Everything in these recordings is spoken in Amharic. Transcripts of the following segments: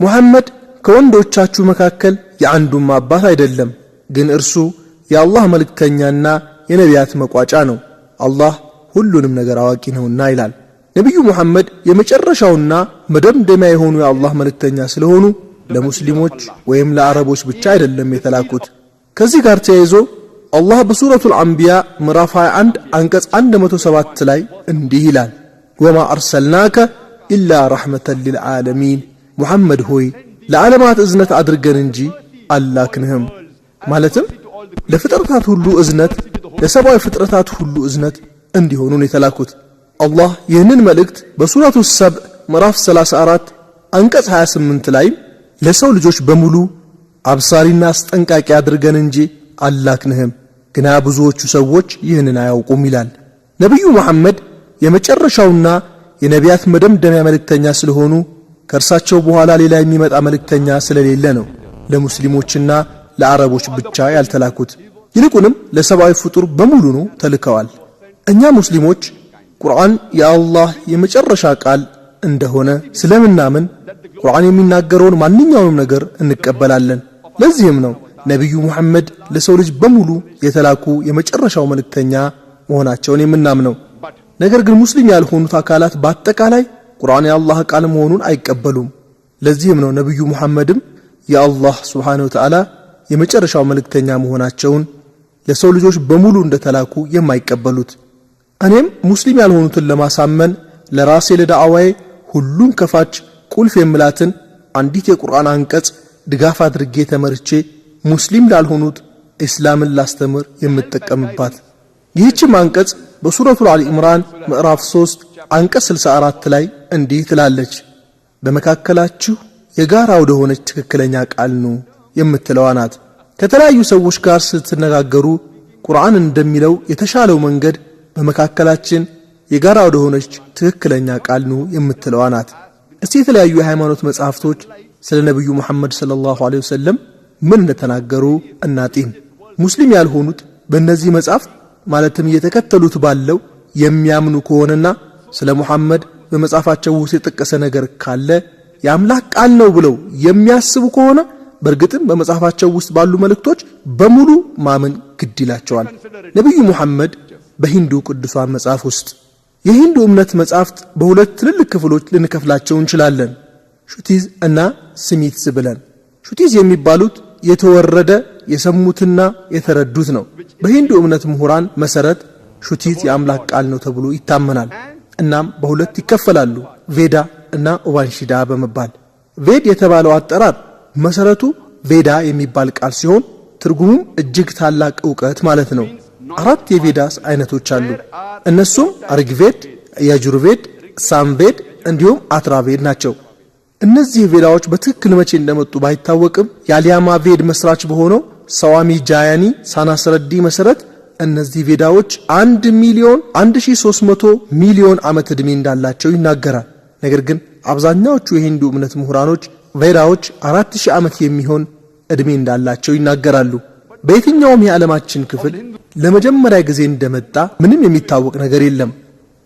ሙሐመድ ከወንዶቻችሁ መካከል የአንዱም አባት አይደለም፣ ግን እርሱ የአላህ መልእክተኛና የነቢያት መቋጫ ነው። አላህ ሁሉንም ነገር አዋቂ ነውና ይላል። ነቢዩ ሙሐመድ የመጨረሻውና መደምደሚያ የሆኑ የአላህ መልእክተኛ ስለሆኑ ለሙስሊሞች ወይም ለአረቦች ብቻ አይደለም የተላኩት። ከዚህ ጋር ተያይዞ አላህ በሱረቱል አንቢያ ምዕራፍ 21 አንቀጽ 107 ላይ እንዲህ ይላል፣ ወማ አርሰልናከ ኢላ ረሕመተን ሊልዓለሚን፣ ሙሐመድ ሆይ ለዓለማት እዝነት አድርገን እንጂ አላክንህም። ማለትም ለፍጥረታት ሁሉ እዝነት፣ ለሰብአዊ ፍጥረታት ሁሉ እዝነት እንዲሆኑን የተላኩት። አላህ ይህንን መልእክት በሱረቱ ሰብዕ ምዕራፍ 34 አንቀጽ 28 ላይ ለሰው ልጆች በሙሉ አብሳሪና አስጠንቃቂ አድርገን እንጂ አላክንህም፣ ግና ብዙዎቹ ሰዎች ይህንን አያውቁም ይላል። ነቢዩ መሐመድ የመጨረሻውና የነቢያት መደምደሚያ መልእክተኛ ስለሆኑ ከእርሳቸው በኋላ ሌላ የሚመጣ መልእክተኛ ስለሌለ ነው ለሙስሊሞችና ለአረቦች ብቻ ያልተላኩት። ይልቁንም ለሰብአዊ ፍጡር በሙሉ ነው ተልከዋል። እኛ ሙስሊሞች ቁርአን የአላህ የመጨረሻ ቃል እንደሆነ ስለምናምን ቁርአን የሚናገረውን ማንኛውንም ነገር እንቀበላለን። ለዚህም ነው ነቢዩ ሙሐመድ ለሰው ልጅ በሙሉ የተላኩ የመጨረሻው መልእክተኛ መሆናቸውን የምናምነው። ነገር ግን ሙስሊም ያልሆኑት አካላት በአጠቃላይ ቁርአን የአላህ ቃል መሆኑን አይቀበሉም። ለዚህም ነው ነቢዩ ሙሐመድም የአላህ ሱብሓነሁ ወተዓላ የመጨረሻው መልእክተኛ መሆናቸውን ለሰው ልጆች በሙሉ እንደተላኩ የማይቀበሉት። እኔም ሙስሊም ያልሆኑትን ለማሳመን ለራሴ ለዳዕዋዬ ሁሉን ከፋች ቁልፍ የምላትን አንዲት የቁርአን አንቀጽ ድጋፍ አድርጌ ተመርቼ ሙስሊም ላልሆኑት እስላምን ላስተምር የምጠቀምባት። ይህችም አንቀጽ በሱረቱል አሊ ኢምራን ምዕራፍ 3 አንቀጽ 64 ላይ እንዲህ ትላለች፣ በመካከላችሁ የጋራ ወደ ሆነች ትክክለኛ ቃል ነው የምትለዋ ናት። ከተለያዩ ሰዎች ጋር ስትነጋገሩ ቁርአን እንደሚለው የተሻለው መንገድ በመካከላችን የጋራ ወደ ሆነች ትክክለኛ ቃል ነው የምትለዋ ናት። እስቲ የተለያዩ የሃይማኖት መጻሕፍቶች ስለ ነብዩ መሐመድ ሰለላሁ ዐለይሂ ወሰለም ምን እንደተናገሩ እናጢን። ሙስሊም ያልሆኑት በእነዚህ መጻሕፍት ማለትም እየተከተሉት ባለው የሚያምኑ ከሆነና ስለ ሙሐመድ በመጻፋቸው ውስጥ የተጠቀሰ ነገር ካለ የአምላክ ቃል ነው ብለው የሚያስቡ ከሆነ በእርግጥም በመጻፋቸው ውስጥ ባሉ መልእክቶች በሙሉ ማመን ግድ ይላቸዋል። ነብዩ ሙሐመድ በሂንዱ ቅዱሳን መጽሐፍ ውስጥ የሂንዱ እምነት መጽሐፍት በሁለት ትልልቅ ክፍሎች ልንከፍላቸው እንችላለን፣ ሹቲዝ እና ስሚትስ ብለን። ሹቲዝ የሚባሉት የተወረደ የሰሙትና የተረዱት ነው። በሂንዱ እምነት ምሁራን መሰረት ሹቲዝ የአምላክ ቃል ነው ተብሎ ይታመናል። እናም በሁለት ይከፈላሉ፣ ቬዳ እና ኡባንሺዳ በመባል። ቬድ የተባለው አጠራር መሰረቱ ቬዳ የሚባል ቃል ሲሆን ትርጉሙም እጅግ ታላቅ ዕውቀት ማለት ነው። 4 የቬዳስ አይነቶች አሉ። እነሱም አርግቬድ፣ ያጁርቬድ፣ ሳምቬድ እንዲሁም አትራቬድ ናቸው። እነዚህ ቬዳዎች በትክክል መቼ እንደመጡ ባይታወቅም የአሊያማ ቬድ መስራች በሆነው ሰዋሚ ጃያኒ ሳናስረዲ መሰረት እነዚህ ቬዳዎች 1,1300,000 ሚሊዮን ዓመት ዕድሜ እንዳላቸው ይናገራል። ነገር ግን አብዛኛዎቹ የሂንዱ እምነት ምሁራኖች ቬዳዎች 4000 ዓመት የሚሆን ዕድሜ እንዳላቸው ይናገራሉ። በየትኛውም የዓለማችን ክፍል ለመጀመሪያ ጊዜ እንደመጣ ምንም የሚታወቅ ነገር የለም።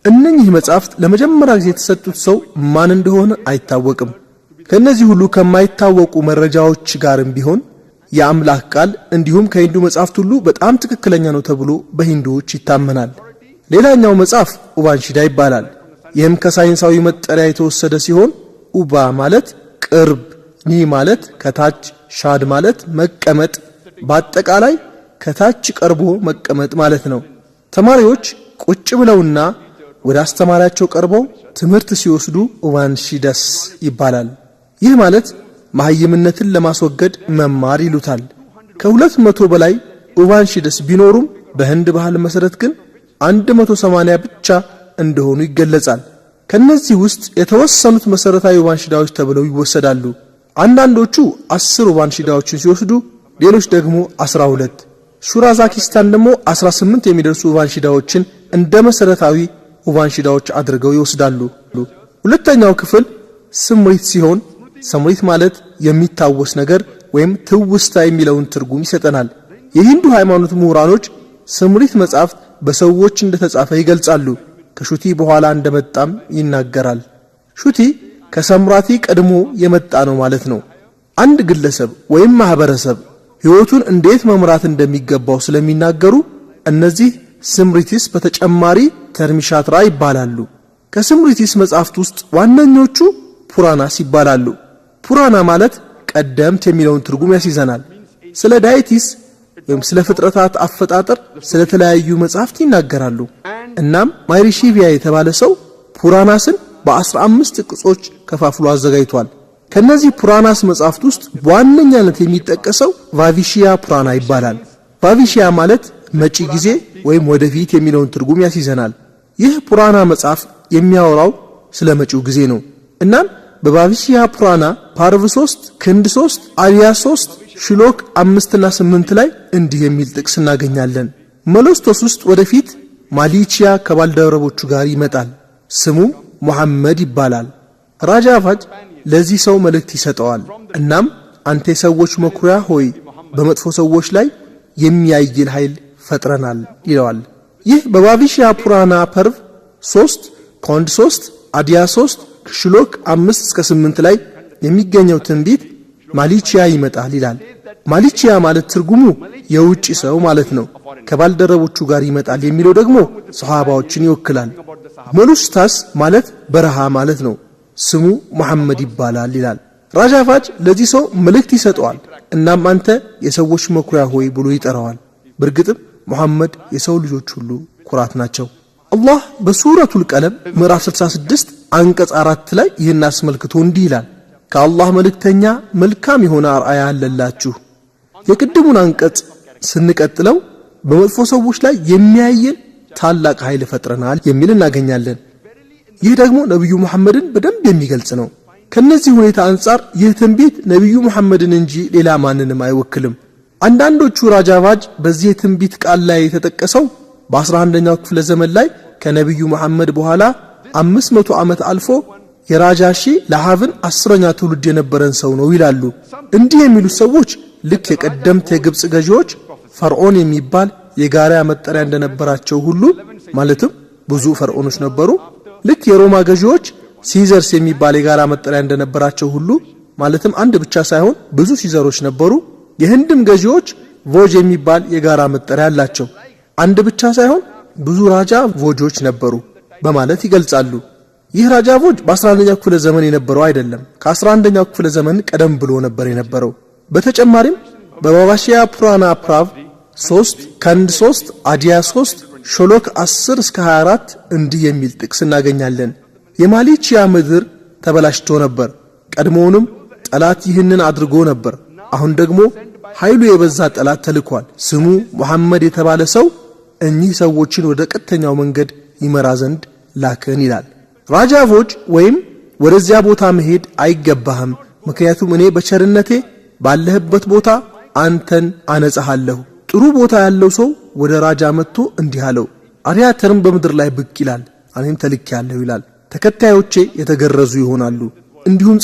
እነኚህ መጻሕፍት ለመጀመሪያ ጊዜ የተሰጡት ሰው ማን እንደሆነ አይታወቅም። ከነዚህ ሁሉ ከማይታወቁ መረጃዎች ጋርም ቢሆን የአምላክ ቃል እንዲሁም ከሂንዱ መጻሕፍት ሁሉ በጣም ትክክለኛ ነው ተብሎ በሂንዱዎች ይታመናል። ሌላኛው መጽሐፍ ኡባንሺዳ ይባላል። ይህም ከሳይንሳዊ መጠሪያ የተወሰደ ሲሆን ኡባ ማለት ቅርብ፣ ኒ ማለት ከታች፣ ሻድ ማለት መቀመጥ፣ በአጠቃላይ ከታች ቀርቦ መቀመጥ ማለት ነው። ተማሪዎች ቁጭ ብለውና ወደ አስተማሪያቸው ቀርበው ትምህርት ሲወስዱ ኡባንሺደስ ይባላል። ይህ ማለት መሐይምነትን ለማስወገድ መማር ይሉታል። ከ200 በላይ ኡባንሺደስ ቢኖሩም በህንድ ባህል መሰረት ግን 180 ብቻ እንደሆኑ ይገለጻል። ከነዚህ ውስጥ የተወሰኑት መሰረታዊ ኡባንሺዳዎች ተብለው ይወሰዳሉ። አንዳንዶቹ 10 ኡባንሺዳዎችን ሲወስዱ ሌሎች ደግሞ 12፣ ሹራዛኪስታን ደግሞ 18 የሚደርሱ ኡባንሺዳዎችን እንደ መሰረታዊ ኡባንሺዳዎች አድርገው ይወስዳሉ። ሁለተኛው ክፍል ስምሪት ሲሆን ስምሪት ማለት የሚታወስ ነገር ወይም ትውስታ የሚለውን ትርጉም ይሰጠናል። የሂንዱ ሃይማኖት ምሁራኖች ስምሪት መጻሕፍት በሰዎች እንደተጻፈ ይገልጻሉ። ከሹቲ በኋላ እንደመጣም ይናገራል። ሹቲ ከሰምራቲ ቀድሞ የመጣ ነው ማለት ነው። አንድ ግለሰብ ወይም ማህበረሰብ ህይወቱን እንዴት መምራት እንደሚገባው ስለሚናገሩ እነዚህ ስምሪቲስ በተጨማሪ ተርሚሻትራ ይባላሉ። ከስምሪቲስ መጻሕፍት ውስጥ ዋነኞቹ ፑራናስ ይባላሉ። ፑራና ማለት ቀደምት የሚለውን ትርጉም ያስይዘናል። ስለ ዳይቲስ ወይም ስለ ፍጥረታት አፈጣጠር ስለ ተለያዩ መጻሕፍት ይናገራሉ። እናም ማይሪሺቪያ የተባለ ሰው ፑራናስን በ15 ቅጾች ከፋፍሎ አዘጋጅቷል። ከነዚህ ፑራናስ መጻሕፍት ውስጥ በዋነኛነት የሚጠቀሰው ቫቪሺያ ፑራና ይባላል። ቫቪሺያ ማለት መጪ ጊዜ ወይም ወደፊት የሚለውን ትርጉም ያስይዘናል። ይህ ፑራና መጽሐፍ የሚያወራው ስለ መጪው ጊዜ ነው። እናም በቫቪሺያ ፑራና ፓርቭ 3 ክንድ 3 አልያ 3 ሽሎክ 5 እና 8 ላይ እንዲህ የሚል ጥቅስ እናገኛለን። መሎስቶስ ውስጥ ወደፊት ማሊቺያ ከባልደረቦቹ ጋር ይመጣል፣ ስሙ ሙሐመድ ይባላል። ራጃ ቫጅ ለዚህ ሰው መልእክት ይሰጠዋል። እናም አንተ የሰዎች መኩሪያ ሆይ በመጥፎ ሰዎች ላይ የሚያይል ኃይል ፈጥረናል ይለዋል። ይህ በቫቪሺያ ፑራና ፐርቭ 3 ኮንድ 3 አዲያ 3 ሽሎክ 5 እስከ 8 ላይ የሚገኘው ትንቢት ማሊቺያ ይመጣል ይላል። ማሊቺያ ማለት ትርጉሙ የውጭ ሰው ማለት ነው። ከባልደረቦቹ ጋር ይመጣል የሚለው ደግሞ ሷሃባዎችን ይወክላል። ሞሉስታስ ማለት በረሃ ማለት ነው። ስሙ መሐመድ ይባላል ይላል። ራጃፋጅ ለዚህ ሰው መልእክት ይሰጠዋል። እናም አንተ የሰዎች መኩሪያ ሆይ ብሎ ይጠራዋል። በእርግጥም መሐመድ የሰው ልጆች ሁሉ ኩራት ናቸው። አላህ በሱረቱል ቀለም ምዕራፍ 66 አንቀጽ 4 ላይ ይህን አስመልክቶ እንዲህ ይላል፣ ከአላህ መልእክተኛ መልካም የሆነ አርአያ አለላችሁ። የቅድሙን አንቀጽ ስንቀጥለው በመጥፎ ሰዎች ላይ የሚያይል ታላቅ ኃይል ፈጥረናል የሚል እናገኛለን። ይህ ደግሞ ነብዩ መሐመድን በደንብ የሚገልጽ ነው። ከነዚህ ሁኔታ አንጻር ይህ ትንቢት ነብዩ መሐመድን እንጂ ሌላ ማንንም አይወክልም። አንዳንዶቹ ራጃቫጅ በዚህ ትንቢት ቃል ላይ የተጠቀሰው በ11ኛው ክፍለ ዘመን ላይ ከነብዩ መሐመድ በኋላ 500 ዓመት አልፎ የራጃሺ ለሃብን 10ኛ ትውልድ የነበረን ሰው ነው ይላሉ። እንዲህ የሚሉት ሰዎች ልክ የቀደምት የግብጽ ገዢዎች ፈርዖን የሚባል የጋራ መጠሪያ እንደነበራቸው ሁሉ ማለትም ብዙ ፈርዖኖች ነበሩ። ልክ የሮማ ገዢዎች ሲዘርስ የሚባል የጋራ መጠሪያ እንደነበራቸው ሁሉ ማለትም አንድ ብቻ ሳይሆን ብዙ ሲዘሮች ነበሩ። የህንድም ገዢዎች ቮጅ የሚባል የጋራ መጠሪያ አላቸው። አንድ ብቻ ሳይሆን ብዙ ራጃ ቮጆች ነበሩ በማለት ይገልጻሉ። ይህ ራጃ ቮጅ በ11ኛው ክፍለ ዘመን የነበረው አይደለም፣ ከ11ኛው ክፍለ ዘመን ቀደም ብሎ ነበር የነበረው። በተጨማሪም በቫቪሺያ ፑራና ፕራቭ 3 ከንድ 3 አዲያ 3 ሾሎክ 10 እስከ 24 እንዲህ የሚል ጥቅስ እናገኛለን። የማሊቺያ ምድር ተበላሽቶ ነበር። ቀድሞውንም ጠላት ይህንን አድርጎ ነበር። አሁን ደግሞ ኃይሉ የበዛ ጠላት ተልኳል። ስሙ ሙሐመድ የተባለ ሰው እኚህ ሰዎችን ወደ ቀጥተኛው መንገድ ይመራ ዘንድ ላከን ይላል። ራጃ ቮጅ ወይም ወደዚያ ቦታ መሄድ አይገባህም፣ ምክንያቱም እኔ በቸርነቴ ባለህበት ቦታ አንተን አነጻሃለሁ። ጥሩ ቦታ ያለው ሰው ወደ ራጃ መጥቶ እንዲህ አለው፣ አርያተርም በምድር ላይ ብቅ ይላል፣ እኔም ተልኬያለሁ ይላል። ተከታዮቼ የተገረዙ ይሆናሉ። እንዲሁም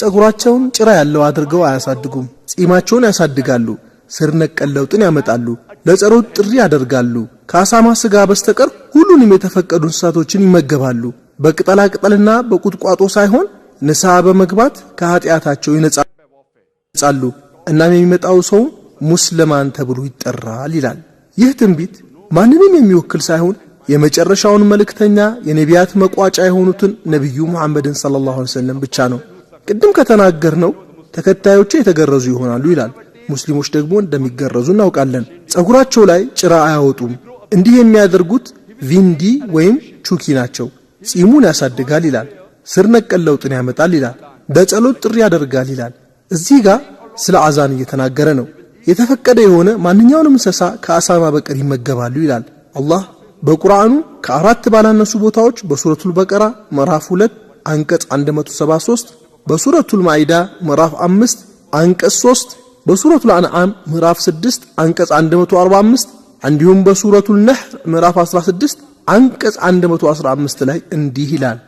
ጸጉራቸውን ጭራ ያለው አድርገው አያሳድጉም። ጺማቸውን ያሳድጋሉ። ስር ነቀል ለውጥን ያመጣሉ። ለጸሎት ጥሪ ያደርጋሉ። ከአሳማ ስጋ በስተቀር ሁሉንም የተፈቀዱ እንስሳቶችን ይመገባሉ። በቅጠላ ቅጠልና በቁጥቋጦ ሳይሆን ንስሐ በመግባት ከኃጢአታቸው ይነጻሉ። እናም የሚመጣው ሰው ሙስልማን ተብሎ ይጠራል ይላል። ይህ ትንቢት ማንንም የሚወክል ሳይሆን የመጨረሻውን መልእክተኛ የነቢያት መቋጫ የሆኑትን ነብዩ መሐመድን ሰለላሁ ዐለይሂ ወሰለም ብቻ ነው። ቅድም ከተናገርነው ተከታዮቼ የተገረዙ ይሆናሉ ይላል። ሙስሊሞች ደግሞ እንደሚገረዙ እናውቃለን። ጸጉራቸው ላይ ጭራ አያወጡም። እንዲህ የሚያደርጉት ቪንዲ ወይም ቹኪ ናቸው። ጺሙን ያሳድጋል ይላል። ስር ነቀል ለውጥን ያመጣል ይላል። በጸሎት ጥሪ ያደርጋል ይላል። እዚህ ጋር ስለ አዛን እየተናገረ ነው። የተፈቀደ የሆነ ማንኛውንም እንስሳ ከአሳማ በቀር ይመገባሉ ይላል። አላህ በቁርአኑ ከአራት ባላነሱ ቦታዎች በሱረቱል በቀራ ምዕራፍ 2 አንቀጽ 173፣ በሱረቱል ማኢዳ ምዕራፍ 5 አንቀጽ 3፣ በሱረቱል አንዓም ምዕራፍ 6 አንቀጽ 145 እንዲሁም በሱረቱል ነህር ምዕራፍ 16 አንቀጽ 115 ላይ እንዲህ ይላል፣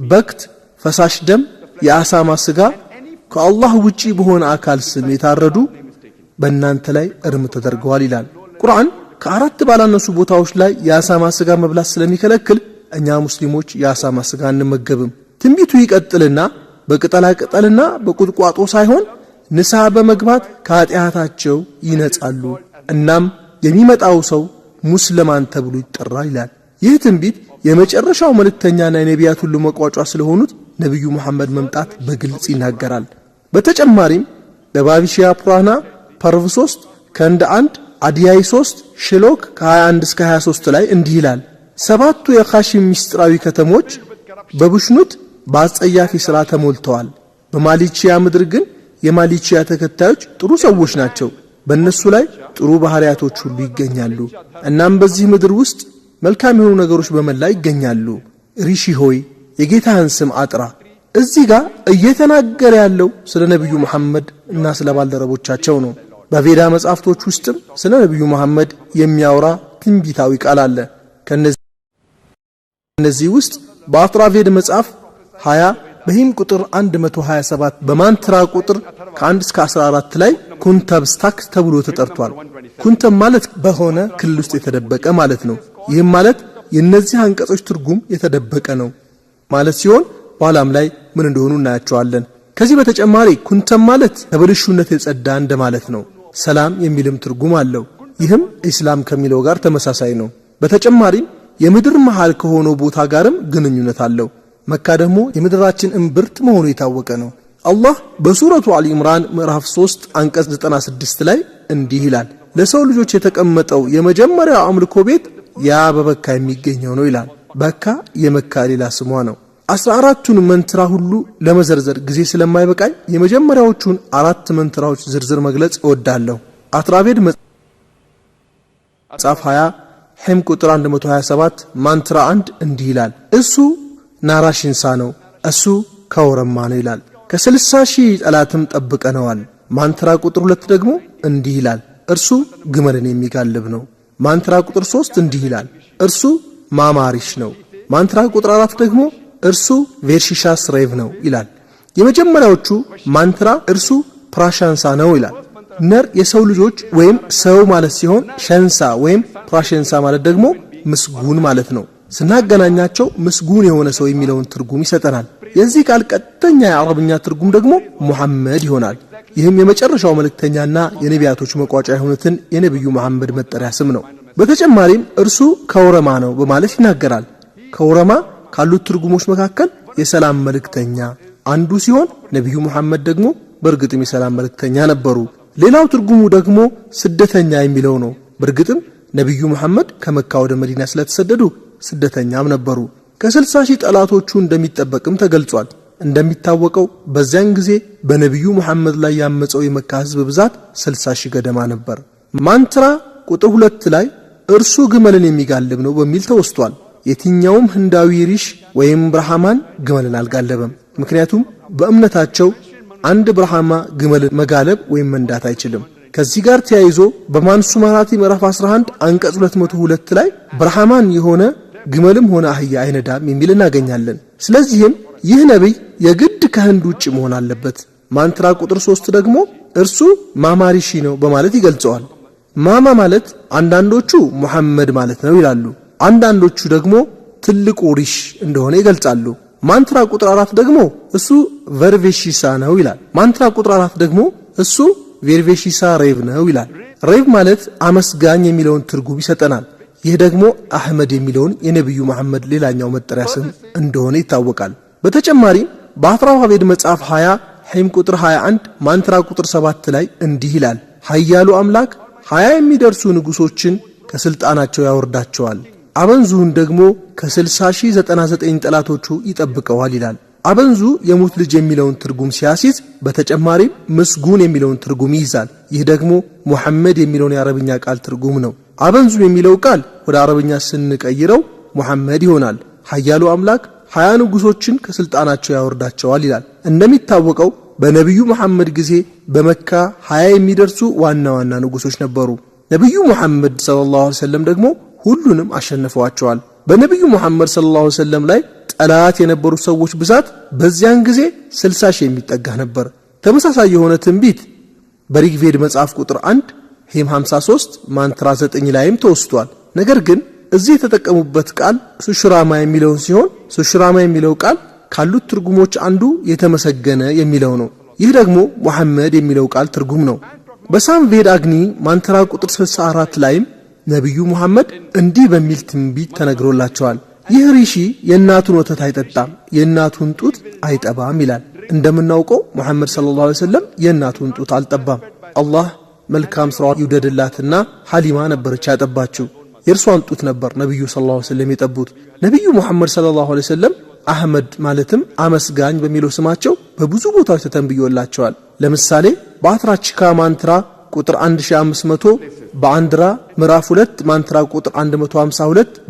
በክት፣ ፈሳሽ ደም፣ የአሳማ ስጋ ከአላህ ውጪ በሆነ አካል ስም የታረዱ በእናንተ ላይ እርም ተደርገዋል ይላል። ቁርአን ከአራት ባላነሱ ቦታዎች ላይ የአሳማ ስጋ መብላት ስለሚከለክል እኛ ሙስሊሞች የአሳማ ስጋ አንመገብም። ትንቢቱ ይቀጥልና በቅጠላ ቅጠልና በቁጥቋጦ ሳይሆን ንስሐ በመግባት ከኃጢአታቸው ይነጻሉ እናም የሚመጣው ሰው ሙስሊማን ተብሎ ይጠራል ይላል። ይህ ትንቢት የመጨረሻው መልእክተኛና የነቢያት ሁሉ መቋጫ ስለሆኑት ነብዩ መሐመድ መምጣት በግልጽ ይናገራል። በተጨማሪም በባቢሺያ ፑራና ፐርቭ 3 ከእንደ 1 አዲያይ 3 ሽሎክ ከ21 እስከ 23 ላይ እንዲህ ይላል። ሰባቱ የኻሺም ምስጢራዊ ከተሞች በቡሽኑት በአጸያፊ ሥራ ተሞልተዋል። በማሊቺያ ምድር ግን የማሊቺያ ተከታዮች ጥሩ ሰዎች ናቸው። በእነሱ ላይ ጥሩ ባህሪያቶች ሁሉ ይገኛሉ። እናም በዚህ ምድር ውስጥ መልካም የሆኑ ነገሮች በመላ ይገኛሉ። ሪሺ ሆይ የጌታህን ስም አጥራ። እዚህ ጋር እየተናገረ ያለው ስለ ነብዩ መሐመድ እና ስለ ባልደረቦቻቸው ነው። በቬዳ መጻሕፍቶች ውስጥም ስለ ነብዩ መሐመድ የሚያወራ ትንቢታዊ ቃል አለ። ከነዚህ ውስጥ በአትራቬድ መጽሐፍ 20 በሂም ቁጥር 127 በማንትራ ቁጥር ከ1 እስከ 14 ላይ ኩንተብስታክ ተብሎ ተጠርቷል። ኩንተብ ማለት በሆነ ክልል ውስጥ የተደበቀ ማለት ነው። ይህም ማለት የነዚህ አንቀጾች ትርጉም የተደበቀ ነው ማለት ሲሆን በኋላም ላይ ምን እንደሆኑ እናያቸዋለን። ከዚህ በተጨማሪ ኩንተብ ማለት ከብልሹነት የጸዳ እንደማለት ነው። ሰላም የሚልም ትርጉም አለው። ይህም ኢስላም ከሚለው ጋር ተመሳሳይ ነው። በተጨማሪም የምድር መሃል ከሆነው ቦታ ጋርም ግንኙነት አለው። መካ ደግሞ የምድራችን እምብርት መሆኑ የታወቀ ነው። አላህ በሱረቱ አሊ ኢምራን ምዕራፍ 3 አንቀጽ 96 ላይ እንዲህ ይላል፣ ለሰው ልጆች የተቀመጠው የመጀመሪያው አምልኮ ቤት ያ በመካ የሚገኘው ነው ይላል። በካ የመካ ሌላ ስሟ ነው። 14ቱን መንትራ ሁሉ ለመዘርዘር ጊዜ ስለማይበቃኝ የመጀመሪያዎቹን 4 መንትራዎች ዝርዝር መግለጽ እወዳለሁ። አትራቤድ መጽሐፍ 20 ሒም ቁጥር 127 ማንትራ 1 እንዲህ ይላል፣ እሱ ናራሽንሳ ነው፣ እሱ ከወረማ ነው ይላል። ከ60,000 ጠላትም ጠብቀነዋል። ማንትራ ቁጥር 2 ደግሞ እንዲህ ይላል፣ እርሱ ግመልን የሚጋልብ ነው። ማንትራ ቁጥር 3 እንዲህ ይላል፣ እርሱ ማማሪሽ ነው። ማንትራ ቁጥር 4 ደግሞ እርሱ ቬርሺሻስ ሬቭ ነው ይላል። የመጀመሪያዎቹ ማንትራ እርሱ ፕራሻንሳ ነው ይላል። ነር የሰው ልጆች ወይም ሰው ማለት ሲሆን ሸንሳ ወይም ፕራሸንሳ ማለት ደግሞ ምስጉን ማለት ነው። ስናገናኛቸው ምስጉን የሆነ ሰው የሚለውን ትርጉም ይሰጠናል። የዚህ ቃል ቀጥተኛ የአረብኛ ትርጉም ደግሞ ሙሐመድ ይሆናል። ይህም የመጨረሻው መልእክተኛና የነቢያቶች መቋጫ የሆኑትን የነብዩ መሐመድ መጠሪያ ስም ነው። በተጨማሪም እርሱ ከወረማ ነው በማለት ይናገራል። ከወረማ ካሉት ትርጉሞች መካከል የሰላም መልእክተኛ አንዱ ሲሆን ነብዩ መሐመድ ደግሞ በእርግጥም የሰላም መልእክተኛ ነበሩ። ሌላው ትርጉሙ ደግሞ ስደተኛ የሚለው ነው። በእርግጥም ነብዩ መሐመድ ከመካ ወደ መዲና ስለተሰደዱ ስደተኛም ነበሩ። ከ60,000 ጠላቶቹ እንደሚጠበቅም ተገልጿል። እንደሚታወቀው በዚያን ጊዜ በነብዩ መሐመድ ላይ ያመፀው የመካ ህዝብ ብዛት 60,000 ገደማ ነበር። ማንትራ ቁጥር 2 ላይ እርሱ ግመልን የሚጋልብ ነው በሚል ተወስቷል። የትኛውም ህንዳዊ ሪሽ ወይም ብርሃማን ግመልን አልጋለበም። ምክንያቱም በእምነታቸው አንድ ብርሃማ ግመልን መጋለብ ወይም መንዳት አይችልም። ከዚህ ጋር ተያይዞ በማንሱማራቲ ምዕራፍ 11 አንቀጽ 202 ላይ ብርሃማን የሆነ ግመልም ሆነ አህያ አይነዳም የሚል እናገኛለን። ስለዚህም ይህ ነብይ የግድ ከህንድ ውጭ መሆን አለበት። ማንትራ ቁጥር 3 ደግሞ እርሱ ማማሪሺ ነው በማለት ይገልጸዋል። ማማ ማለት አንዳንዶቹ ሙሐመድ ማለት ነው ይላሉ፣ አንዳንዶቹ ደግሞ ትልቁ ሪሽ እንደሆነ ይገልጻሉ። ማንትራ ቁጥር 4 ደግሞ እሱ ቨርቬሺሳ ነው ይላል። ማንትራ ቁጥር 4 ደግሞ እሱ ቬርቬሺሳ ሬቭ ነው ይላል። ሬቭ ማለት አመስጋኝ የሚለውን ትርጉም ይሰጠናል። ይህ ደግሞ አህመድ የሚለውን የነብዩ መሐመድ ሌላኛው መጠሪያ ስም እንደሆነ ይታወቃል። በተጨማሪም በአትራቬድ መጽሐፍ 20 ሒም ቁጥር 21 ማንትራ ቁጥር 7 ላይ እንዲህ ይላል፣ ኃያሉ አምላክ 20 የሚደርሱ ንጉሶችን ከስልጣናቸው ያወርዳቸዋል፣ አበንዙን ደግሞ ከ60,099 ጠላቶቹ ይጠብቀዋል ይላል። አበንዙ የሙት ልጅ የሚለውን ትርጉም ሲያሲዝ በተጨማሪም ምስጉን የሚለውን ትርጉም ይይዛል። ይህ ደግሞ ሙሐመድ የሚለውን የአረብኛ ቃል ትርጉም ነው። አበንዙ የሚለው ቃል ወደ አረብኛ ስንቀይረው ሙሐመድ ይሆናል። ኃያሉ አምላክ 20 ንጉሶችን ከስልጣናቸው ያወርዳቸዋል ይላል። እንደሚታወቀው በነብዩ መሐመድ ጊዜ በመካ 20 የሚደርሱ ዋና ዋና ንጉሶች ነበሩ። ነብዩ መሐመድ ሰለላሁ ዐለይሂ ወሰለም ደግሞ ሁሉንም አሸንፈዋቸዋል። በነብዩ መሐመድ ሰለላሁ ዐለይሂ ወሰለም ላይ ጠላት የነበሩ ሰዎች ብዛት በዚያን ጊዜ 60,000 የሚጠጋ ነበር። ተመሳሳይ የሆነ ትንቢት በሪግቬድ መጽሐፍ ቁጥር 1 ሂም 53 ማንትራ 9 ላይም ተወስቷል። ነገር ግን እዚህ የተጠቀሙበት ቃል ሱሽራማ የሚለውን ሲሆን ሱሽራማ የሚለው ቃል ካሉት ትርጉሞች አንዱ የተመሰገነ የሚለው ነው። ይህ ደግሞ ሙሐመድ የሚለው ቃል ትርጉም ነው። በሳምቬድ አግኒ ማንትራ ቁጥር 64 ላይም ነብዩ ሙሐመድ እንዲህ በሚል ትንቢት ተነግሮላቸዋል። ይህ ሪሺ የእናቱን ወተት አይጠጣም፣ የእናቱን ጡት አይጠባም ይላል። እንደምናውቀው ሙሐመድ ሰለላሁ ዐለይሂ ወሰለም የእናቱን ጡት አልጠባም። አላህ መልካም ስራዋ ይውደድላትና ሐሊማ ነበረች ያጠባችው። የእርሷን ጡት ነበር ነብዩ ሰለላሁ ዐለይሂ ወሰለም የጠቡት። ነብዩ ሙሐመድ ሰለላሁ ዐለይሂ ወሰለም አህመድ ማለትም አመስጋኝ በሚለው ስማቸው በብዙ ቦታዎች ተተንብዮላቸዋል። ለምሳሌ በአትራችካ ማንትራ ቁጥር 1500 በአንድራ ምዕራፍ 2 ማንትራ ቁጥር 152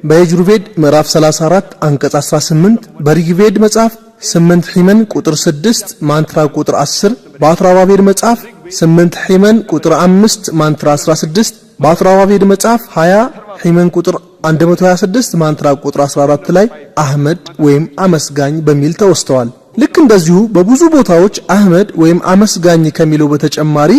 በየጁርቬድ ምዕራፍ 34 አንቀጽ 18 በሪግቬድ መጽሐፍ 8 ሒመን ቁጥር 6 ማንትራ ቁጥር 10 በአትራዋቤድ መጽሐፍ 8 ሒመን ቁጥር 5 ማንትራ 16 በአትራዋቤድ መጽሐፍ 20 ሒመን ቁጥር 126 ማንትራ ቁጥር 14 ላይ አህመድ ወይም አመስጋኝ በሚል ተወስተዋል። ልክ እንደዚሁ በብዙ ቦታዎች አህመድ ወይም አመስጋኝ ከሚለው በተጨማሪ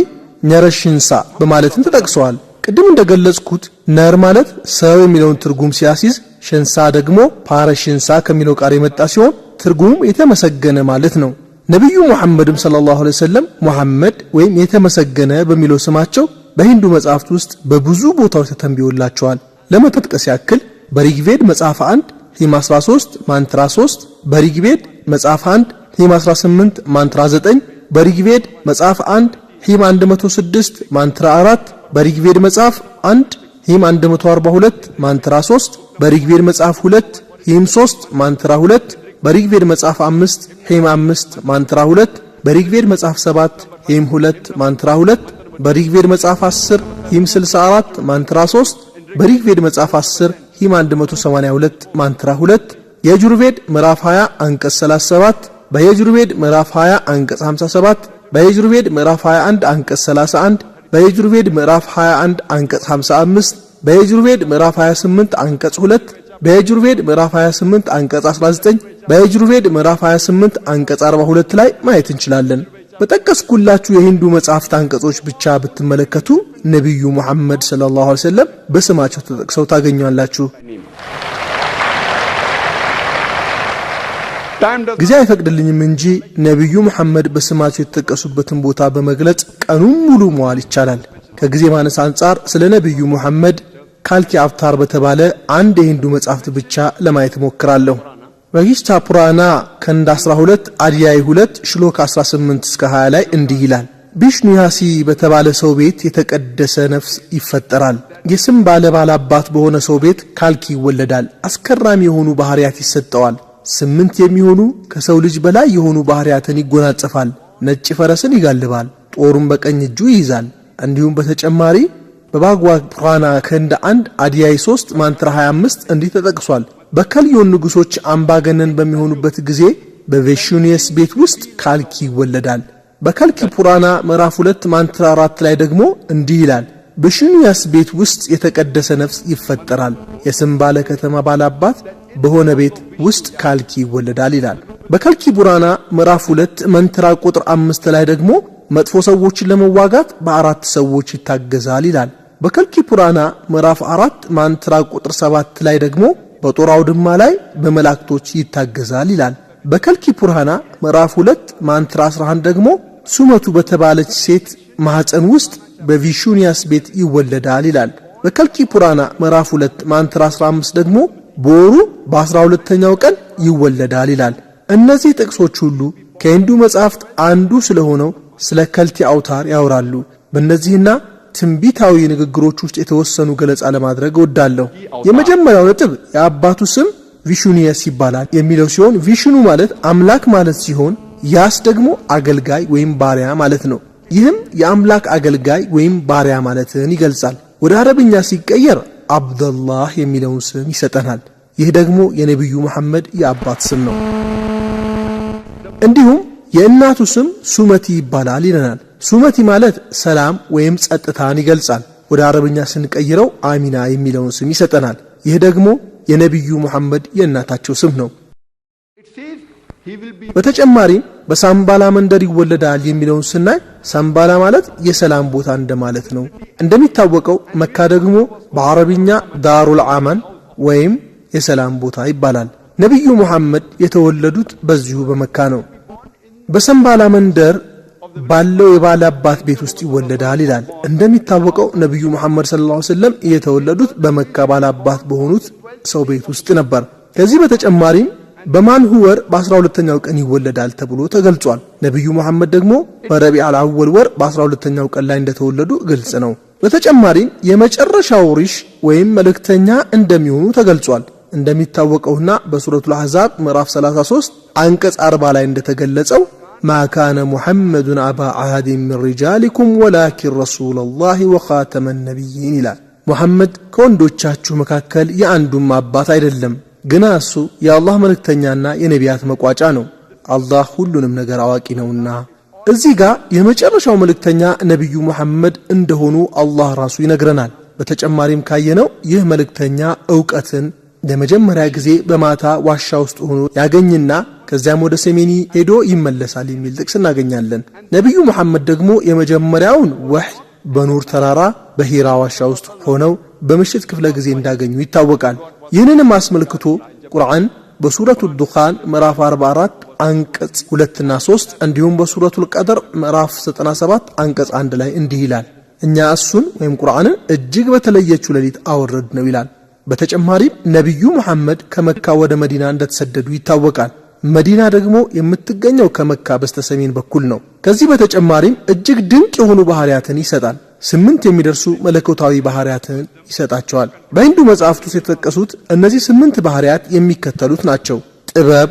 ነረሽንሳ በማለትም ተጠቅሰዋል። ቅድም እንደገለጽኩት ነር ማለት ሰው የሚለውን ትርጉም ሲያሲዝ፣ ሽንሳ ደግሞ ፓረሽንሳ ከሚለው ቃል የመጣ ሲሆን ትርጉሙም የተመሰገነ ማለት ነው። ነብዩ ሙሐመድም ሰለላሁ ዐለይሂ ወሰለም ሙሐመድ ወይም የተመሰገነ በሚለው ስማቸው በሂንዱ መጽሐፍት ውስጥ በብዙ ቦታዎች ተተንብዮላቸዋል። ለመጥቀስ ያክል በሪግቬድ መጽሐፍ 1 ሂም 13 ማንትራ 3 በሪግቬድ መጽሐፍ 1 ሂም 18 ማንትራ 9 በሪግቬድ መጽሐፍ 1 ሂም 106 ማንትራ 4 በሪግቬድ መጽሐፍ 1 ሂም 142 ማንትራ 3 በሪግቬድ መጽሐፍ 2 ሂም 3 ማንትራ 2 በሪግቬድ መጽሐፍ 5 ሂም 5 ማንትራ 2 በሪግቬድ መጽሐፍ 7 ሂም 2 ማንትራ 2 በሪግቬድ መጽሐፍ 10 ሂም 64 ማንትራ 3 በሪግቬድ መጽሐፍ 10 ሂም 182 ማንትራ 2 የጁርቬድ ምዕራፍ 20 አንቀጽ 37 በየጁርቬድ ምዕራፍ 20 አንቀጽ 57 በየጁርቬድ ምዕራፍ 21 አንቀጽ 31 በየጁርቬድ ምዕራፍ 21 አንቀጽ 55 በየጁርቬድ ምዕራፍ 28 አንቀጽ 2 በየጁርቬድ ምዕራፍ 28 አንቀጽ 19 በየጁርቬድ ምዕራፍ 28 አንቀጽ 42 ላይ ማየት እንችላለን። በጠቀስኩላችሁ የሂንዱ መጽሐፍት አንቀጾች ብቻ ብትመለከቱ ነብዩ ሙሐመድ ሰለላሁ ዐለይሂ ወሰለም በስማቸው ተጠቅሰው ታገኛላችሁ። ጊዜ አይፈቅድልኝም እንጂ ነብዩ ሙሐመድ በስማቸው የተጠቀሱበትን ቦታ በመግለጽ ቀኑን ሙሉ መዋል ይቻላል። ከጊዜ ማነስ አንጻር ስለ ነብዩ ሙሐመድ ካልኪ አፍታር በተባለ አንድ የሂንዱ መጽሐፍት ብቻ ለማየት ሞክራለሁ። በጊስታ ፑራና ከንድ 12 አድያይ 2 ሽሎክ 18 እስከ 20 ላይ እንዲህ ይላል። ቢሽኑ ያሲ በተባለ ሰው ቤት የተቀደሰ ነፍስ ይፈጠራል። የስም ባለባላባት በሆነ ሰው ቤት ካልኪ ይወለዳል። አስከራሚ የሆኑ ባህሪያት ይሰጠዋል። 8 የሚሆኑ ከሰው ልጅ በላይ የሆኑ ባህሪያትን ይጎናጸፋል። ነጭ ፈረስን ይጋልባል፣ ጦሩን በቀኝ እጁ ይይዛል። እንዲሁም በተጨማሪ በባግዋድ ፑራና ከንድ 1 አድያይ 3 ማንትራ 25 እንዲህ ተጠቅሷል። በከልዮን ንጉሶች አምባገነን በሚሆኑበት ጊዜ በቬሹኒየስ ቤት ውስጥ ካልኪ ይወለዳል። በከልኪ ፑራና ምዕራፍ 2 ማንትራ 4 ላይ ደግሞ እንዲህ ይላል። በሹኒያስ ቤት ውስጥ የተቀደሰ ነፍስ ይፈጠራል። የስም ባለ ከተማ ባላባት በሆነ ቤት ውስጥ ካልኪ ይወለዳል ይላል። በከልኪ ፑራና ምዕራፍ 2 መንትራ ቁጥር 5 ላይ ደግሞ መጥፎ ሰዎችን ለመዋጋት በአራት ሰዎች ይታገዛል ይላል። በከልኪ ፑራና ምዕራፍ 4 ማንትራ ቁጥር 7 ላይ ደግሞ በጦር አውድማ ላይ በመላእክቶች ይታገዛል ይላል። በከልኪ ፑራና ምዕራፍ 2 ማንትራ 11 ደግሞ ሱመቱ በተባለች ሴት ማህፀን ውስጥ በቪሹኒያስ ቤት ይወለዳል ይላል። በከልኪ ፑራና ምዕራፍ 2 ማንትራ 15 ደግሞ በወሩ በ12ኛው ቀን ይወለዳል ይላል። እነዚህ ጥቅሶች ሁሉ ከሂንዱ መጽሐፍት አንዱ ስለሆነው ስለ ከልቲ አውታር ያወራሉ። በእነዚህና ትንቢታዊ ንግግሮች ውስጥ የተወሰኑ ገለጻ ለማድረግ እወዳለሁ። የመጀመሪያው ነጥብ የአባቱ ስም ቪሹኒየስ ይባላል የሚለው ሲሆን ቪሽኑ ማለት አምላክ ማለት ሲሆን ያስ ደግሞ አገልጋይ ወይም ባሪያ ማለት ነው። ይህም የአምላክ አገልጋይ ወይም ባሪያ ማለትን ይገልጻል። ወደ አረብኛ ሲቀየር አብደላህ የሚለውን ስም ይሰጠናል። ይህ ደግሞ የነብዩ መሐመድ የአባት ስም ነው። እንዲሁም የእናቱ ስም ሱመቲ ይባላል ይለናል። ሱመቲ ማለት ሰላም ወይም ጸጥታን ይገልጻል። ወደ አረብኛ ስንቀይረው አሚና የሚለውን ስም ይሰጠናል። ይህ ደግሞ የነብዩ መሐመድ የእናታቸው ስም ነው። በተጨማሪም በሳምባላ መንደር ይወለዳል የሚለውን ስናይ ሳምባላ ማለት የሰላም ቦታ እንደማለት ነው። እንደሚታወቀው መካ ደግሞ በአረብኛ ዳሩል አማን ወይም የሰላም ቦታ ይባላል። ነቢዩ ሙሐመድ የተወለዱት በዚሁ በመካ ነው። በሰንባላ መንደር ባለው የባለ አባት ቤት ውስጥ ይወለዳል ይላል። እንደሚታወቀው ነቢዩ ሙሐመድ ሰለላሁ ዐለይሂ ወሰለም የተወለዱት በመካ ባለ አባት በሆኑት ሰው ቤት ውስጥ ነበር። ከዚህ በተጨማሪም በማንሁ ወር በ12ኛው ቀን ይወለዳል ተብሎ ተገልጿል። ነቢዩ ሙሐመድ ደግሞ በረቢዑል አወል ወር በ12ኛው ቀን ላይ እንደተወለዱ ግልጽ ነው። በተጨማሪም የመጨረሻው ሪሽ ወይም መልእክተኛ እንደሚሆኑ ተገልጿል። እንደሚታወቀውና በሱረቱል አሕዛብ ምዕራፍ 33 አንቀጽ 40 ላይ እንደተገለጸው ማ ካነ ሙሐመዱን አባ አሐድን ሚን ሪጃሊኩም ወላኪን ረሱለላሂ ወኻተመ ነቢይን ይላል። ሙሐመድ ከወንዶቻችሁ መካከል የአንዱም አባት አይደለም፣ ግና እሱ የአላህ መልእክተኛና የነቢያት መቋጫ ነው። አላህ ሁሉንም ነገር አዋቂ ነውና። እዚህ ጋር የመጨረሻው መልእክተኛ ነቢዩ ሙሐመድ እንደሆኑ አላህ ራሱ ይነግረናል። በተጨማሪም ካየነው ይህ መልእክተኛ ዕውቀትን ለመጀመሪያ ጊዜ በማታ ዋሻ ውስጥ ሆኖ ያገኝና ከዚያም ወደ ሰሜኒ ሄዶ ይመለሳል የሚል ጥቅስ እናገኛለን። ነቢዩ ሙሐመድ ደግሞ የመጀመሪያውን ወህይ በኑር ተራራ በሂራ ዋሻ ውስጥ ሆነው በምሽት ክፍለ ጊዜ እንዳገኙ ይታወቃል። ይህንንም አስመልክቶ ቁርአን በሱረቱ ዱኻን ምዕራፍ 44 አንቀጽ 2 እና 3 እንዲሁም በሱረቱል ቀደር ምዕራፍ 97 አንቀጽ 1 ላይ እንዲህ ይላል፣ እኛ እሱን ወይም ቁርአንን እጅግ በተለየችው ሌሊት አወረድ ነው ይላል። በተጨማሪም ነቢዩ ሙሐመድ ከመካ ወደ መዲና እንደተሰደዱ ይታወቃል። መዲና ደግሞ የምትገኘው ከመካ በስተሰሜን በኩል ነው። ከዚህ በተጨማሪም እጅግ ድንቅ የሆኑ ባህሪያትን ይሰጣል። 8 የሚደርሱ መለኮታዊ ባህሪያትን ይሰጣቸዋል። በሂንዱ መጽሐፍት ውስጥ የተጠቀሱት እነዚህ 8 ባህሪያት የሚከተሉት ናቸው። ጥበብ፣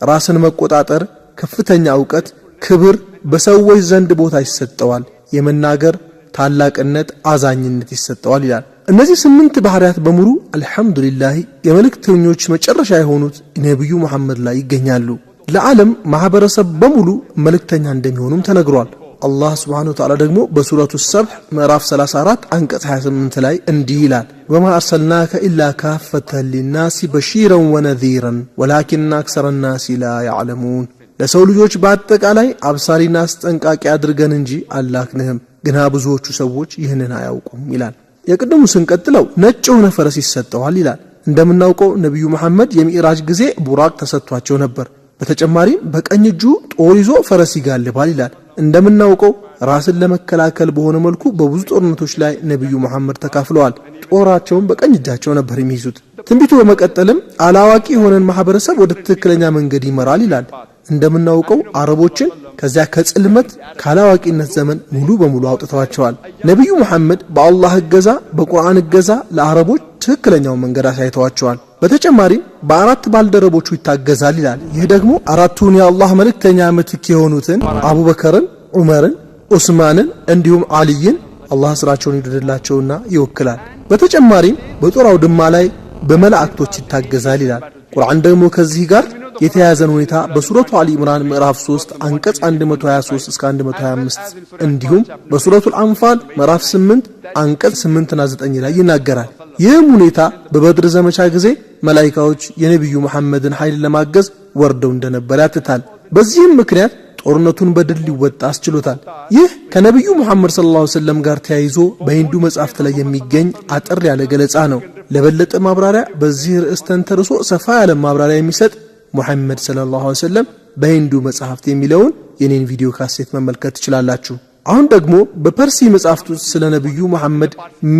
ራስን መቆጣጠር፣ ከፍተኛ ዕውቀት፣ ክብር፣ በሰዎች ዘንድ ቦታ ይሰጠዋል፣ የመናገር ታላቅነት፣ አዛኝነት ይሰጠዋል ይላል። እነዚህ 8 ባህሪያት በሙሉ አልহামዱሊላህ የመልእክተኞች መጨረሻ የሆኑት ነብዩ መሐመድ ላይ ይገኛሉ። ለዓለም ማህበረሰብ በሙሉ መልእክተኛ እንደሚሆኑም ተነግሯል። አላህ Subhanahu Wa Ta'ala ደግሞ በሱረቱ ሰብህ ምዕራፍ 34 አንቀጽ 28 ላይ እንዲህ ይላል፣ ወማ አርሰልናከ ኢላ ካፈተን ሊናሲ በሺረን ወነዚረን ወላኪን አክሰረ الناس ላ يعلمون። ለሰው ልጆች በአጠቃላይ አብሳሪና አስጠንቃቂ አድርገን እንጂ አላክንህም፣ ግና ብዙዎቹ ሰዎች ይህንን አያውቁም ይላል። የቅድሙ ስንቀጥለው ነጭ የሆነ ፈረስ ይሰጠዋል ይላል። እንደምናውቀው ነቢዩ መሐመድ የሚዕራጅ ጊዜ ቡራቅ ተሰጥቷቸው ነበር። በተጨማሪም በቀኝ እጁ ጦር ይዞ ፈረስ ይጋልባል ይላል። እንደምናውቀው ራስን ለመከላከል በሆነ መልኩ በብዙ ጦርነቶች ላይ ነቢዩ መሐመድ ተካፍለዋል። ጦራቸውን በቀኝ እጃቸው ነበር የሚይዙት። ትንቢቱ በመቀጠልም አላዋቂ የሆነን ማህበረሰብ ወደ ትክክለኛ መንገድ ይመራል ይላል። እንደምናውቀው አረቦችን ከዚያ ከጽልመት ካላዋቂነት ዘመን ሙሉ በሙሉ አውጥተዋቸዋል። ነቢዩ መሐመድ በአላህ እገዛ በቁርአን እገዛ ለአረቦች ትክክለኛውን መንገድ አሳይተዋቸዋል። በተጨማሪም በአራት ባልደረቦቹ ይታገዛል ይላል። ይህ ደግሞ አራቱን የአላህ መልእክተኛ ምትክ የሆኑትን አቡበከርን፣ ዑመርን፣ ዑስማንን እንዲሁም አልይን አላህ ስራቸውን ይወድላቸውና ይወክላል። በተጨማሪም በጦር አውድማ ላይ በመላእክቶች ይታገዛል ይላል። ቁርአን ደግሞ ከዚህ ጋር የተያዘን ሁኔታ በሱረቱ አሊ ኢምራን ምዕራፍ 3 አንቀጽ 123 እስከ 125 እንዲሁም በሱረቱል አንፋል ምዕራፍ 8 አንቀጽ 8 እና 9 ላይ ይናገራል። ይህም ሁኔታ በበድር ዘመቻ ጊዜ መላእክቶች የነብዩ መሐመድን ኃይል ለማገዝ ወርደው እንደነበር ያትታል። በዚህም ምክንያት ጦርነቱን በድል ሊወጣ አስችሎታል። ይህ ከነብዩ መሐመድ ሰለላሁ ዐለይሂ ወሰለም ጋር ተያይዞ በሂንዱ መጽሐፍት ላይ የሚገኝ አጠር ያለ ገለጻ ነው። ለበለጠ ማብራሪያ በዚህ ርዕስ ተንተርሶ ሰፋ ያለ ማብራሪያ የሚሰጥ ሙሐመድ ሰለላሁ ዐለይሂ ወሰለም በሂንዱ መጽሐፍት የሚለውን የኔን ቪዲዮ ካሴት መመልከት ትችላላችሁ። አሁን ደግሞ በፐርሲ መጽሐፍት ውስጥ ስለ ነብዩ መሐመድ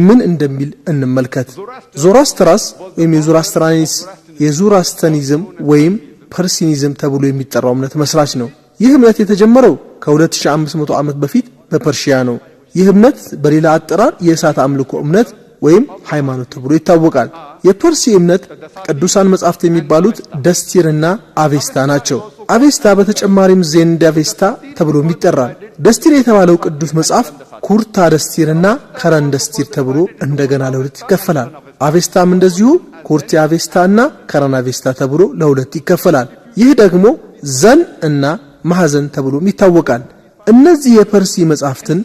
ምን እንደሚል እንመልከት። ዞራስትራስ ወይም የዞራስተኒዝም ወይም ፐርሲኒዝም ተብሎ የሚጠራው እምነት መስራች ነው። ይህ እምነት የተጀመረው ከ2500 ዓመት በፊት በፐርሺያ ነው። ይህ እምነት በሌላ አጠራር የእሳት አምልኮ እምነት ወይም ሃይማኖት ተብሎ ይታወቃል። የፐርሲ እምነት ቅዱሳን መጻሕፍት የሚባሉት ደስቲርና አቬስታ ናቸው። አቬስታ በተጨማሪም ዜንድ አቬስታ ተብሎ ይጠራል። ደስቲር የተባለው ቅዱስ መጽሐፍ ኩርታ ደስቲርና ከረን ደስቲር ተብሎ እንደገና ለሁለት ይከፈላል። አቬስታም እንደዚሁ ኩርቲ አቬስታና ከረን አቬስታ ተብሎ ለሁለት ይከፈላል። ይህ ደግሞ ዘን እና ማህዘን ተብሎ ይታወቃል። እነዚህ የፐርሲ መጻሕፍትን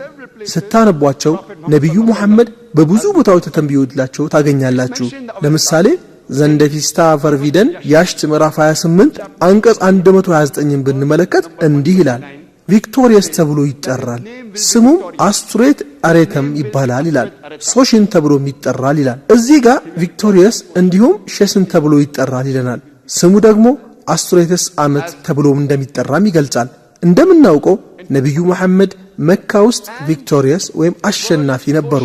ስታነቧቸው ነብዩ መሐመድ በብዙ ቦታዎች ተተንብዮላቸው ታገኛላችሁ። ለምሳሌ ዘንደፊስታ ፈርቪደን ያሽት ምዕራፍ 28 አንቀጽ 129ን ብንመለከት እንዲህ ይላል፣ ቪክቶሪየስ ተብሎ ይጠራል፣ ስሙም አስትሬት አሬተም ይባላል ይላል። ሶሽን ተብሎ ይጠራል ይላል። እዚህ ጋር ቪክቶሪየስ እንዲሁም ሸስን ተብሎ ይጠራል ይለናል። ስሙ ደግሞ አስትሬተስ ዓመት ተብሎም እንደሚጠራም ይገልጻል። እንደምናውቀው ነብዩ መሐመድ መካ ውስጥ ቪክቶሪየስ ወይም አሸናፊ ነበሩ።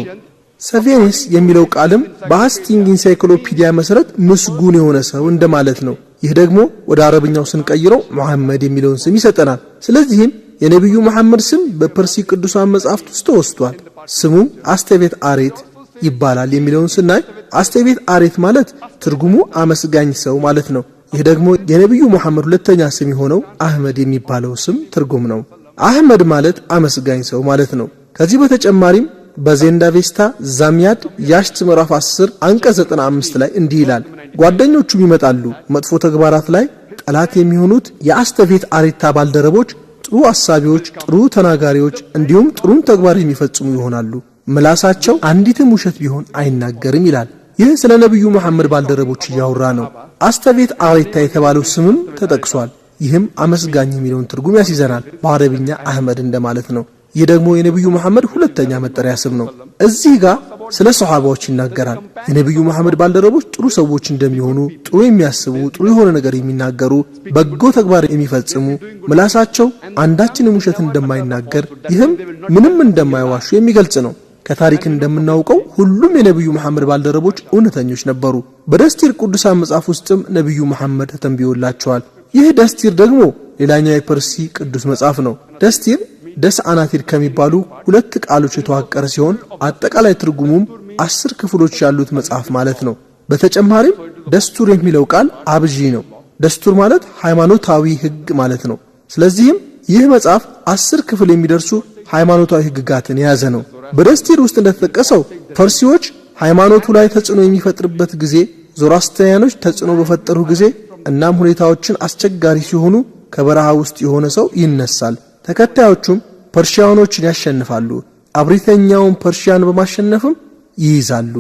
ሰቬኒስ የሚለው ቃልም በሃስቲንግ ኢንሳይክሎፒዲያ መሰረት ምስጉን የሆነ ሰው እንደማለት ነው። ይህ ደግሞ ወደ አረብኛው ስንቀይረው መሐመድ የሚለውን ስም ይሰጠናል። ስለዚህም የነብዩ መሐመድ ስም በፐርሲ ቅዱሳን መጻሕፍት ውስጥ ተወስቷል። ስሙም አስተቤት አሬት ይባላል የሚለውን ስናይ አስተቤት አሬት ማለት ትርጉሙ አመስጋኝ ሰው ማለት ነው። ይህ ደግሞ የነብዩ መሐመድ ሁለተኛ ስም የሆነው አህመድ የሚባለው ስም ትርጉም ነው። አህመድ ማለት አመስጋኝ ሰው ማለት ነው። ከዚህ በተጨማሪም በዜንዳ ቬስታ ዛሚያድ ያሽት ምዕራፍ 10 አንቀጽ 95 ላይ እንዲህ ይላል፣ ጓደኞቹም ይመጣሉ መጥፎ ተግባራት ላይ ጠላት የሚሆኑት የአስተቤት አሬታ ባልደረቦች ጥሩ አሳቢዎች፣ ጥሩ ተናጋሪዎች እንዲሁም ጥሩን ተግባር የሚፈጽሙ ይሆናሉ። ምላሳቸው አንዲትም ውሸት ቢሆን አይናገርም ይላል። ይህ ስለ ነብዩ መሐመድ ባልደረቦች ያወራ ነው። አስተቤት አሬታ የተባለው ስምም ተጠቅሷል። ይህም አመስጋኝ የሚለውን ትርጉም ያስይዘናል። በአረብኛ አህመድ እንደማለት ነው። ይህ ደግሞ የነብዩ መሐመድ ሁለተኛ መጠሪያ ስም ነው። እዚህ ጋር ስለ ሱሐባዎች ይናገራል። የነብዩ መሐመድ ባልደረቦች ጥሩ ሰዎች እንደሚሆኑ፣ ጥሩ የሚያስቡ፣ ጥሩ የሆነ ነገር የሚናገሩ፣ በጎ ተግባር የሚፈጽሙ፣ ምላሳቸው አንዳችንም ውሸት እንደማይናገር፣ ይህም ምንም እንደማይዋሹ የሚገልጽ ነው። ከታሪክ እንደምናውቀው ሁሉም የነብዩ መሐመድ ባልደረቦች እውነተኞች ነበሩ። በደስቲር ቅዱሳን መጽሐፍ ውስጥም ነብዩ መሐመድ ተንብዮላቸዋል። ይህ ደስቲር ደግሞ ሌላኛው የፐርሲ ቅዱስ መጽሐፍ ነው። ደስቲር ደስ አናቲር ከሚባሉ ሁለት ቃሎች የተዋቀረ ሲሆን አጠቃላይ ትርጉሙም 10 ክፍሎች ያሉት መጽሐፍ ማለት ነው። በተጨማሪም ደስቱር የሚለው ቃል አብዢ ነው። ደስቱር ማለት ሃይማኖታዊ ሕግ ማለት ነው። ስለዚህም ይህ መጽሐፍ 10 ክፍል የሚደርሱ ሃይማኖታዊ ሕግጋትን የያዘ ነው። በደስቲር ውስጥ እንደተጠቀሰው ፐርሲዎች ሃይማኖቱ ላይ ተጽዕኖ የሚፈጥርበት ጊዜ፣ ዞራስትሪያኖች ተጽዕኖ በፈጠሩ ጊዜ እናም ሁኔታዎችን አስቸጋሪ ሲሆኑ ከበረሃ ውስጥ የሆነ ሰው ይነሳል። ተከታዮቹም ፐርሺያኖችን ያሸንፋሉ። አብሪተኛውን ፐርሺያን በማሸነፍም ይይዛሉ።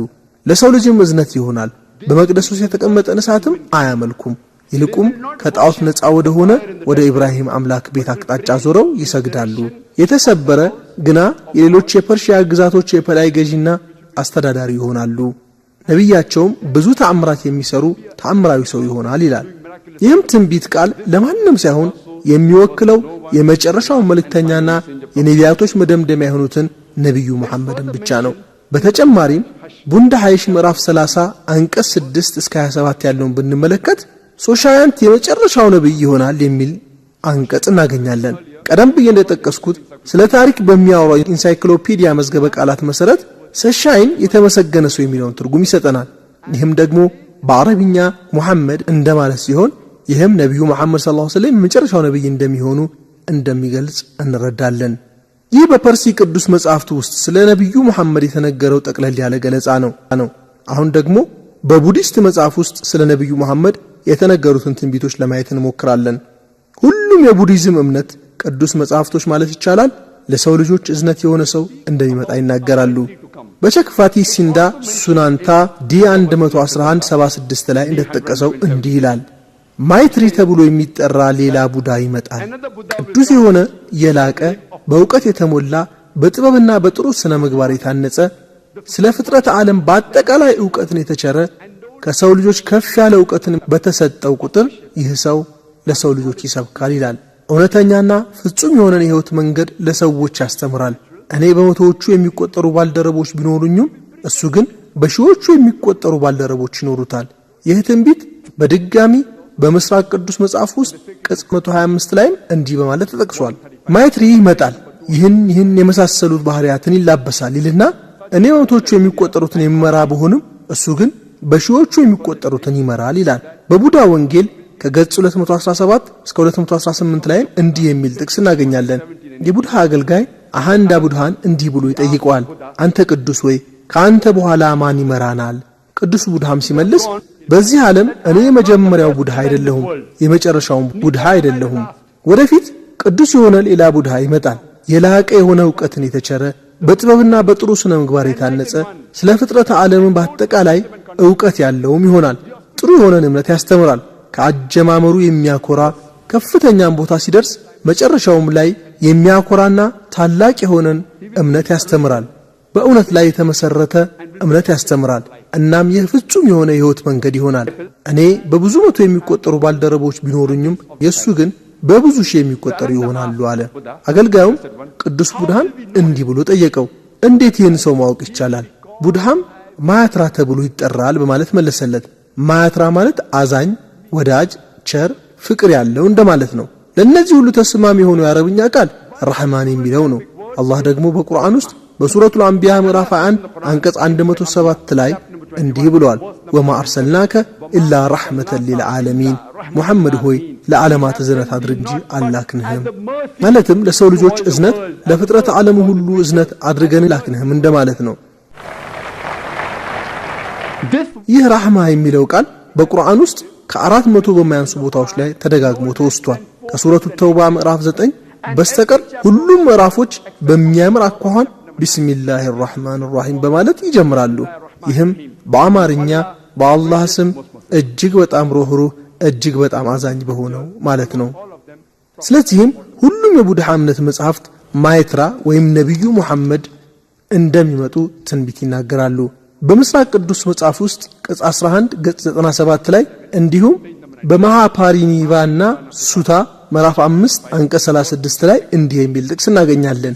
ለሰው ልጅም እዝነት ይሆናል። በመቅደሱ ውስጥ የተቀመጠ እሳትም አያመልኩም። ይልቁም ከጣዖት ነፃ ወደ ሆነ ወደ ኢብራሂም አምላክ ቤት አቅጣጫ ዞረው ይሰግዳሉ። የተሰበረ ግና የሌሎች የፐርሺያ ግዛቶች የበላይ ገዢና አስተዳዳሪ ይሆናሉ። ነቢያቸውም ብዙ ተአምራት የሚሰሩ ተአምራዊ ሰው ይሆናል ይላል። ይህም ትንቢት ቃል ለማንም ሳይሆን የሚወክለው የመጨረሻው መልእክተኛና የነቢያቶች መደምደሚያ የሆኑትን ነብዩ መሐመድን ብቻ ነው። በተጨማሪም ቡንዳ ሐይሽ ምዕራፍ 30 አንቀጽ 6 እስከ 27 ያለውን ብንመለከት ሶሻያንት የመጨረሻው ነብይ ይሆናል የሚል አንቀጽ እናገኛለን። ቀደም ብዬ እንደጠቀስኩት ስለ ታሪክ በሚያወራው ኢንሳይክሎፒዲያ መዝገበ ቃላት መሰረት ሰሻይን የተመሰገነ ሰው የሚለውን ትርጉም ይሰጠናል። ይህም ደግሞ በአረብኛ ሙሐመድ እንደማለት ሲሆን ይህም ነብዩ መሐመድ ሰለላሁ ዐለይሂ ወሰለም የመጨረሻው ነብይ እንደሚሆኑ እንደሚገልጽ እንረዳለን። ይህ በፐርሲ ቅዱስ መጽሐፍት ውስጥ ስለ ነብዩ መሐመድ የተነገረው ጠቅለል ያለ ገለጻ ነው። አሁን ደግሞ በቡዲስት መጽሐፍ ውስጥ ስለ ነብዩ መሐመድ የተነገሩትን ትንቢቶች ለማየት እንሞክራለን። ሁሉም የቡዲዝም እምነት ቅዱስ መጽሐፍቶች ማለት ይቻላል ለሰው ልጆች እዝነት የሆነ ሰው እንደሚመጣ ይናገራሉ። በቸክፋቲ ሲንዳ ሱናንታ ዲ11176 ላይ እንደተጠቀሰው እንዲህ ይላል፣ ማይትሪ ተብሎ የሚጠራ ሌላ ቡዳ ይመጣል። ቅዱስ የሆነ የላቀ በእውቀት የተሞላ በጥበብና በጥሩ ስነ ምግባር የታነጸ ስለ ፍጥረት ዓለም በአጠቃላይ ዕውቀትን የተቸረ ከሰው ልጆች ከፍ ያለ ዕውቀትን በተሰጠው ቁጥር ይህ ሰው ለሰው ልጆች ይሰብካል ይላል። እውነተኛና ፍጹም የሆነን የሕይወት መንገድ ለሰዎች ያስተምራል። እኔ በመቶዎቹ የሚቆጠሩ ባልደረቦች ቢኖሩኝም እሱ ግን በሺዎቹ የሚቆጠሩ ባልደረቦች ይኖሩታል። ይህ ትንቢት በድጋሚ በምስራቅ ቅዱስ መጽሐፍ ውስጥ ቅጽ 125 ላይም እንዲህ በማለት ተጠቅሷል። ማይትሪ ይመጣል፣ ይህን የመሳሰሉት ባህሪያትን ይላበሳል ይልና እኔ በመቶዎቹ የሚቆጠሩትን የሚመራ ብሆንም እሱ ግን በሺዎቹ የሚቆጠሩትን ይመራል ይላል። በቡዳ ወንጌል ከገጽ 217 እስከ 218 ላይም እንዲህ የሚል ጥቅስ እናገኛለን። የቡድሃ አገልጋይ አሃንዳ ቡድሃን እንዲህ ብሎ ይጠይቀዋል፣ አንተ ቅዱስ ወይ ከአንተ በኋላ ማን ይመራናል? ቅዱስ ቡድሃም ሲመልስ በዚህ ዓለም እኔ የመጀመሪያው ቡድሃ አይደለሁም፣ የመጨረሻውም ቡድሃ አይደለሁም። ወደፊት ቅዱስ የሆነ ሌላ ቡድሃ ይመጣል። የላቀ የሆነ ዕውቀትን የተቸረ በጥበብና በጥሩ ስነ ምግባር የታነጸ ስለ ፍጥረተ ዓለምን በአጠቃላይ ዕውቀት ያለውም ይሆናል። ጥሩ የሆነን እምነት ያስተምራል። ከአጀማመሩ የሚያኮራ ከፍተኛም ቦታ ሲደርስ መጨረሻውም ላይ የሚያኮራና ታላቅ የሆነን እምነት ያስተምራል። በእውነት ላይ የተመሰረተ እምነት ያስተምራል። እናም ይህ ፍጹም የሆነ የህይወት መንገድ ይሆናል። እኔ በብዙ መቶ የሚቆጠሩ ባልደረቦች ቢኖሩኝም የሱ ግን በብዙ ሺህ የሚቆጠሩ ይሆናሉ አለ። አገልጋዩም ቅዱስ ቡድሃን እንዲህ ብሎ ጠየቀው፣ እንዴት ይህን ሰው ማወቅ ይቻላል? ቡድሃም ማያትራ ተብሎ ይጠራል በማለት መለሰለት። ማያትራ ማለት አዛኝ፣ ወዳጅ፣ ቸር፣ ፍቅር ያለው እንደማለት ነው። ለነዚህ ሁሉ ተስማሚ የሆነው የአረብኛ ቃል ረህማን የሚለው ነው። አላህ ደግሞ በቁርአን ውስጥ በሱረቱል አንቢያ ምዕራፍ 1 አንቀጽ 107 ላይ እንዲህ ብሏል፣ ወማ አርሰልናከ ኢላ ረሕመተን ሊልዓለሚን፣ ሙሐመድ ሆይ ለዓለማት እዝነት አድርግ እንጂ አላክንህም። ማለትም ለሰው ልጆች እዝነት፣ ለፍጥረት ዓለም ሁሉ እዝነት አድርገን ላክንህም እንደማለት ነው። ይህ ራህማ የሚለው ቃል በቁርአን ውስጥ ከ400 በማያንሱ ቦታዎች ላይ ተደጋግሞ ተወስቷል። ከሱረቱ ተውባ ምዕራፍ 9 በስተቀር ሁሉም ምዕራፎች በሚያምር አኳኋን ቢስሚላሂ ራህማን ራሂም በማለት ይጀምራሉ። ይህም በአማርኛ በአላህ ስም እጅግ በጣም ሩህሩህ እጅግ በጣም አዛኝ በሆነው ማለት ነው። ስለዚህም ሁሉም የቡድሃ እምነት መጽሐፍት ማይትራ ወይም ነቢዩ ሙሐመድ እንደሚመጡ ትንቢት ይናገራሉ። በምስራቅ ቅዱስ መጽሐፍ ውስጥ ቅጽ 11 ገጽ 97 ላይ እንዲሁም በመሃፓሪኒቫና ሱታ ምዕራፍ 5 አንቀጽ 36 ላይ እንዲህ የሚል ጥቅስ እናገኛለን።